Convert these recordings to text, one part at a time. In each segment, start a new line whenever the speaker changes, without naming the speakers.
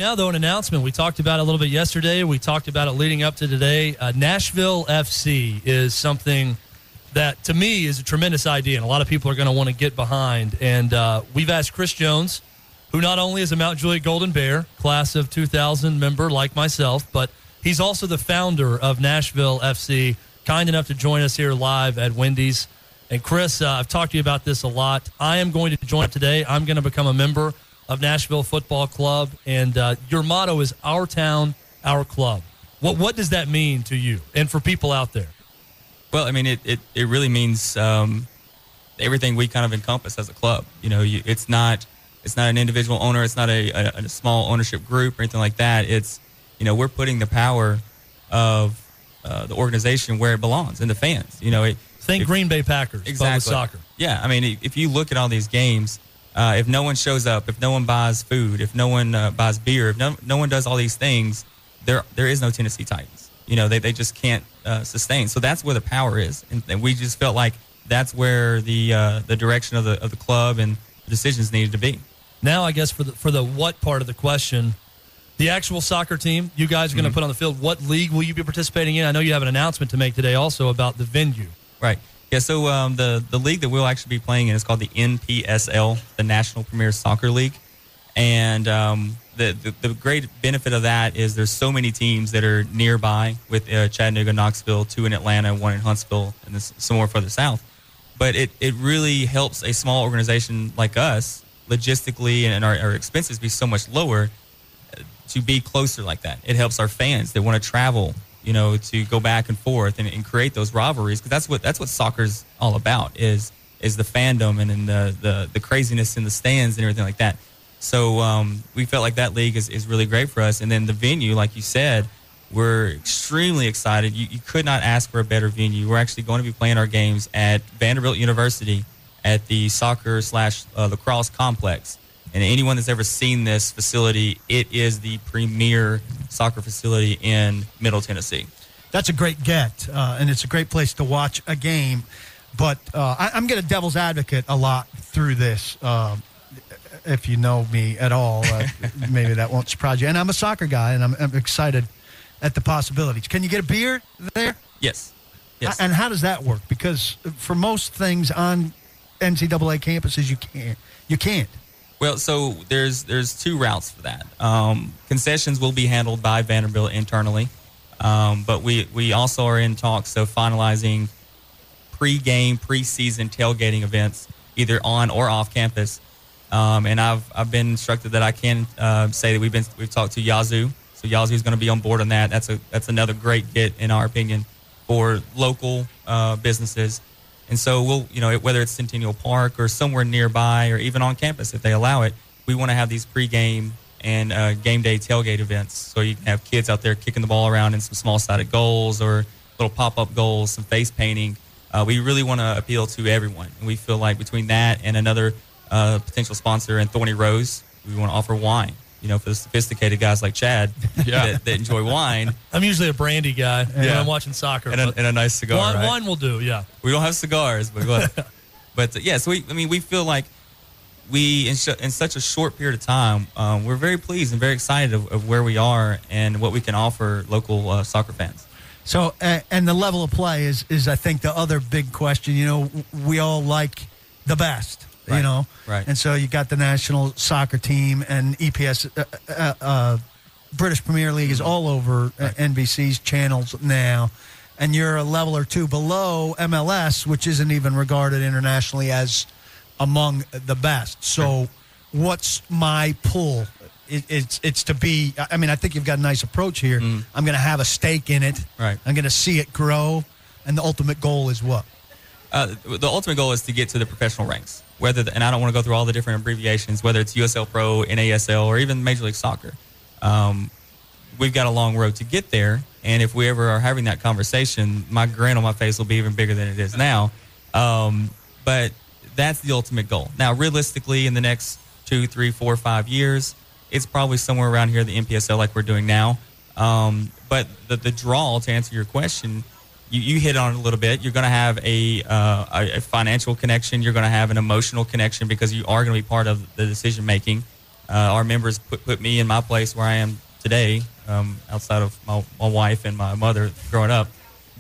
now, though, an announcement. We talked about it a little bit yesterday. We talked about it leading up to today. Nashville FC is something that, to me, is a tremendous idea, and a lot of people are going to want to get behind. And we've asked Chris Jones, who not only is a Mount Juliet Golden Bear, class of 2000 member like myself, but he's also the founder of Nashville FC, kind enough to join us here live at Wendy's. And, Chris, I've talked to you about this a lot. I am going to join today. I'm going to become a member of Nashville Football Club, and your motto is "Our Town, Our Club." What does that mean to you and for people out there?
Well, I mean, it really means everything we kind of encompass as a club. It's not an individual owner. It's not a small ownership group or anything like that. It's, we're putting the power of the organization where it belongs, in the fans.
Think Green Bay Packers,
exactly.
But with soccer.
Yeah, I mean, if you look at all these games, if no one shows up, if no one buys food, if no one buys beer, if no one does all these things, there is no Tennessee Titans. They just can't sustain. So that's where the power is, and we just felt like that's where the direction of the club and the decisions needed to be.
Now, I guess for the what part of the question, the actual soccer team you guys are going to put on the field, what league will you be participating in? I know you have an announcement to make today also about the venue.
Right. Yeah, so the league that we'll actually be playing in is called the NPSL, the National Premier Soccer League. And the great benefit of that is there's so many teams that are nearby, with Chattanooga, Knoxville, 2 in Atlanta, 1 in Huntsville, and some more further south. But it really helps a small organization like us logistically, and our expenses be so much lower to be closer like that. It helps our fans that want to travel, to go back and forth and create those rivalries, because that's what soccer's all about, is the fandom and the craziness in the stands and everything like that. So we felt like that league is really great for us. And then the venue, like you said, we're extremely excited. You could not ask for a better venue. We're actually going to be playing our games at Vanderbilt University at the soccer/lacrosse complex. And anyone that's ever seen this facility, it is the premier soccer facility in Middle Tennessee.
That's a great get, and it's a great place to watch a game. But I'm going to devil's advocate a lot through this. If you know me at all, maybe that won't surprise you. And I'm a soccer guy, and I'm excited at the possibilities. Can you get a beer there?
Yes.
And how does that work? Because for most things on NCAA campuses, you can't.
Well, so there's 2 routes for that. Concessions will be handled by Vanderbilt internally, but we also are in talks of finalizing preseason tailgating events, either on or off campus. And I've been instructed that I can say that we've talked to Yazoo, so Yazoo is going to be on board on that. That's another great get, in our opinion, for local businesses. And so we'll, whether it's Centennial Park or somewhere nearby or even on campus, if they allow it, we want to have these pregame and game day tailgate events. So you can have kids out there kicking the ball around in some small-sided goals or little pop-up goals, some face painting. We really want to appeal to everyone. And we feel like between that and another potential sponsor in Thorny Rose, we want to offer wine. For the sophisticated guys like Chad that enjoy wine.
I'm usually a brandy guy when I'm watching soccer.
And a nice cigar, right?
Wine will do, yeah.
We don't have cigars, but so we feel like we, in such a short period of time, we're very pleased and very excited of where we are and what we can offer local soccer fans.
So, and the level of play is I think, the other big question. We all like the best.
Right. Right.
And so you got the national soccer team, and EPS, British Premier League, is all over NBC's channels now. And you're a level or 2 below MLS, which isn't even regarded internationally as among the best. So what's my pull? It's to be, I mean, I think you've got a nice approach here. I'm going to have a stake in it.
Right.
I'm going to see it grow. And the ultimate goal is what?
The ultimate goal is to get to the professional ranks. And I don't want to go through all the different abbreviations, whether it's USL Pro, NASL, or even Major League Soccer. We've got a long road to get there, and if we ever are having that conversation, my grin on my face will be even bigger than it is now. But that's the ultimate goal. Now, realistically, in the next 2, 3, 4, 5 years, it's probably somewhere around here, the NPSL, like we're doing now. But the draw, to answer your question, you hit on it a little bit. You're going to have a financial connection. You're going to have an emotional connection, because you are going to be part of the decision making. Our members put me in my place where I am today, outside of my wife and my mother growing up.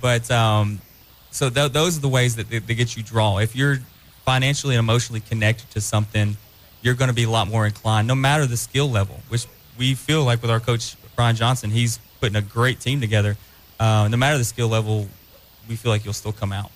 But so those are the ways that they get you draw. If you're financially and emotionally connected to something, you're going to be a lot more inclined, no matter the skill level, which we feel like with our coach, Brian Johnson, he's putting a great team together. No matter the skill level, we feel like you'll still come out.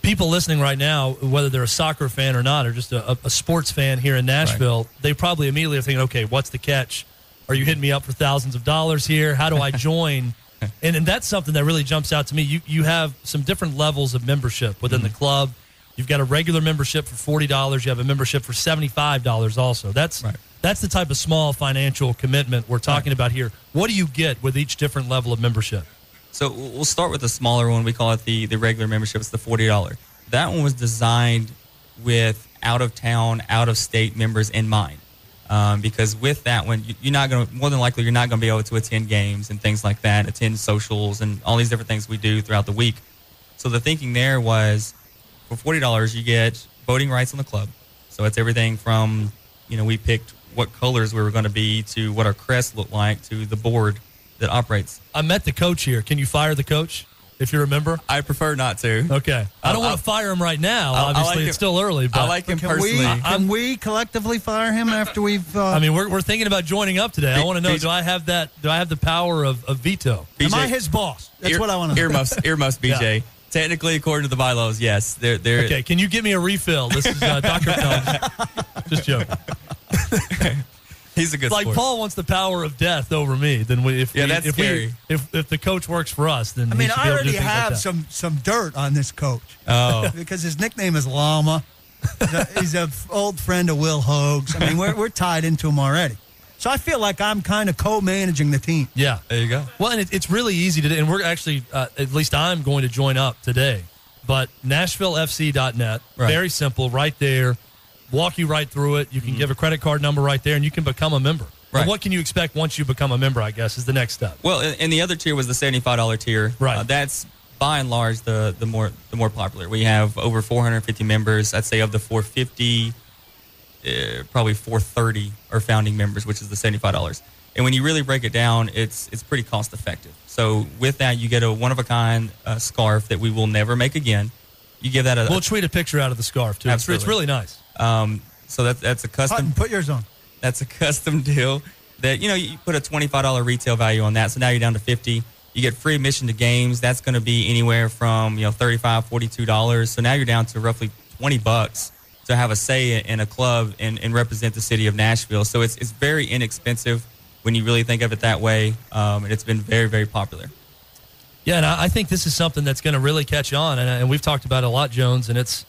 People listening right now, whether they're a soccer fan or not, or just a sports fan here in Nashville, they probably immediately are thinking, okay, what's the catch? Are you hitting me up for thousands of dollars here? How do I join? and that's something that really jumps out to me. You have some different levels of membership within the club. You've got a regular membership for $40. You have a membership for $75 also. That's the type of small financial commitment we're talking about here. What do you get with each different level of membership?
So we'll start with the smaller one. We call it the regular membership. It's the $40. That one was designed with out-of-town, out-of-state members in mind. Because with that one, you're not going to, more than likely, you're not going to be able to attend games and things like that, attend socials and all these different things we do throughout the week. So the thinking there was, for $40, you get voting rights on the club. So it's everything from, we picked what colors we were going to be to what our crest looked like to the board that operates.
I met the coach here. Can you fire the coach, if you remember?
I prefer not to.
Okay. I don't want to fire him right now. Obviously, it's still early. But
I like him personally.
Can we collectively fire him after we've...
I mean, we're thinking about joining up today. I want to know, do I have the power of veto?
BJ, am I his boss? That's what I want to know.
Earmuffs, BJ. Yeah. Technically, according to the bylaws, yes. They're
okay, can you get me a refill? This is Dr. Combs. Just joking.
He's a good
sport. Paul wants the power of death over me. Then if the coach works for us, then
I already have some dirt on this coach.
Oh,
because his nickname is Llama. He's an old friend of Will Hoag's. I mean, we're tied into him already. So I feel like I'm kind of co-managing the team.
Yeah,
there you go.
Well, and it's really easy to do, and we're actually, at least I'm going to join up today. But NashvilleFC.net, very simple, right there. Walk you right through it. You can give a credit card number right there, and you can become a member. Right. And what can you expect once you become a member, I guess, is the next step.
Well, and the other tier was the $75 tier.
Right.
That's, by and large, the more popular. We have over 450 members. I'd say of the 450, probably 430 are founding members, which is the $75. And when you really break it down, it's pretty cost effective. So with that, you get a one-of-a-kind scarf that we will never make again. You give that
we'll tweet a picture out of the scarf, too.
Absolutely.
It's really nice.
So that's a custom.
Hutton, put yours on.
That's a custom deal that, you put a $25 retail value on that. So now you're down to $50. You get free admission to games. That's going to be anywhere from, $35, $42. So now you're down to roughly $20 to have a say in a club and represent the city of Nashville. So it's very inexpensive when you really think of it that way. And it's been very, very popular.
Yeah, and I think this is something that's going to really catch on. And we've talked about it a lot, Jones, and it's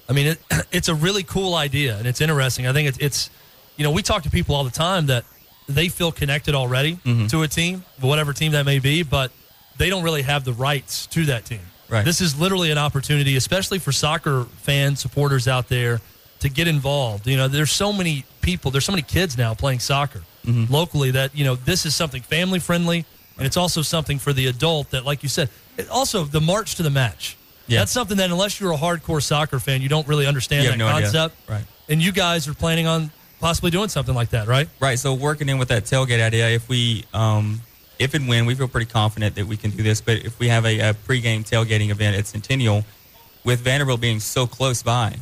a really cool idea, and it's interesting. I think it's we talk to people all the time that they feel connected already to a team, whatever team that may be, but they don't really have the rights to that team.
Right.
This is literally an opportunity, especially for soccer fan supporters out there, to get involved. There's so many people, there's so many kids now playing soccer locally that, this is something family friendly, and it's also something for the adult that, like you said, also the march to the match. Yeah. That's something that unless you're a hardcore soccer fan, you don't really understand that concept.
Idea. Right.
And you guys are planning on possibly doing something like that, right?
Right. So working in with that tailgate idea, if and when, we feel pretty confident that we can do this, but if we have a pregame tailgating event at Centennial, with Vanderbilt being so close by,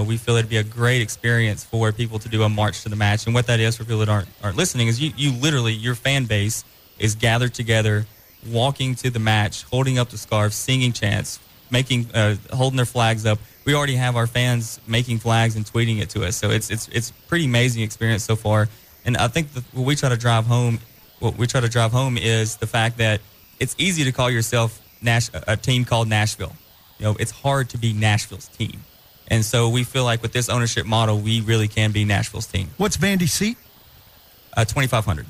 we feel it'd be a great experience for people to do a march to the match. And what that is for people that aren't listening is you literally, your fan base is gathered together, walking to the match, holding up the scarves, singing chants, holding their flags up. We already have our fans making flags and tweeting it to us. So it's pretty amazing experience so far. And I think what we try to drive home is the fact that it's easy to call yourself a team called Nashville. It's hard to be Nashville's team. And so we feel like with this ownership model, we really can be Nashville's team.
What's Vandy's seat?
2,500.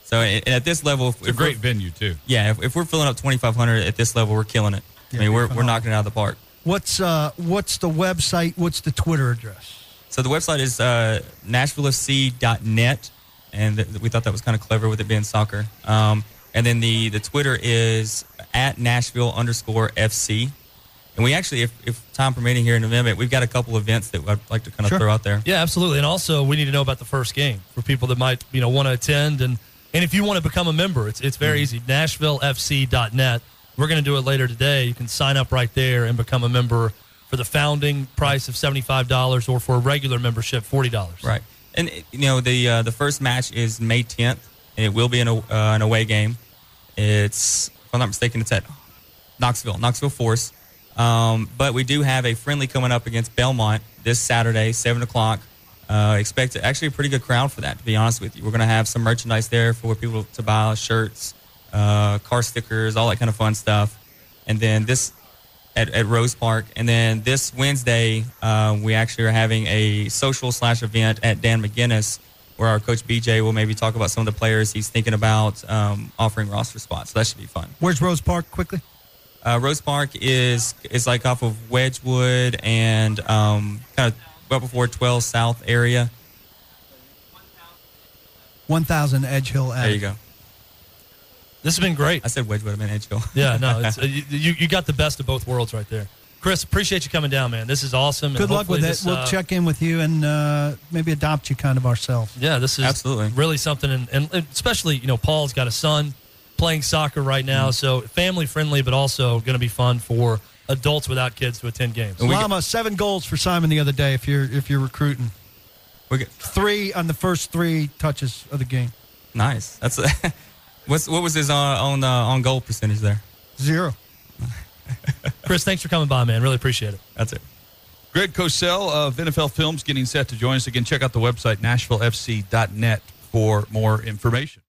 So and at this level,
it's a great venue too.
Yeah, if we're filling up 2,500 at this level, we're killing it.
Yeah,
we're knocking it out of the park.
What's the website? What's the Twitter address?
So the website is NashvilleFC.net, and we thought that was kind of clever with it being soccer. And then the Twitter is @Nashville_FC. And we actually, if time permitting here in November, we've got a couple events that I'd like to kind of throw out there.
Yeah, absolutely. And also, we need to know about the first game for people that might, want to attend. And if you want to become a member, it's very easy. NashvilleFC.net. We're going to do it later today. You can sign up right there and become a member for the founding price of $75 or for a regular membership, $40.
Right. And, the first match is May 10th, and it will be an away game. It's, if I'm not mistaken, it's at Knoxville Force. But we do have a friendly coming up against Belmont this Saturday, 7 o'clock. Expect actually a pretty good crowd for that, to be honest with you. We're going to have some merchandise there for people to buy, shirts, car stickers, all that kind of fun stuff. And then this at Rose Park. And then this Wednesday, we actually are having a social/event at Dan McGinnis, where our coach BJ will maybe talk about some of the players he's thinking about offering roster spots. So that should be fun.
Where's Rose Park, quickly?
Rose Park is like off of Wedgwood and kind of right before 12 South area.
1000 Edge Hill Avenue.
There you go.
This has been great.
I said Wedgwood, I meant Edge Hill.
Yeah, no, it's, you got the best of both worlds right there. Chris, appreciate you coming down, man. This is awesome.
Good luck with it. We'll check in with you and maybe adopt you kind of ourselves.
Yeah, this is
absolutely
really something. And especially, Paul's got a son playing soccer right now, so family-friendly, but also going to be fun for adults without kids to attend games.
Lama, 7 goals for Simon the other day if you're recruiting. 3 on the first 3 touches of the game.
Nice. That's what was his on goal percentage there?
0.
Chris, thanks for coming by, man. Really appreciate it.
That's it.
Greg Cosell of NFL Films getting set to join us again. Check out the website, NashvilleFC.net, for more information.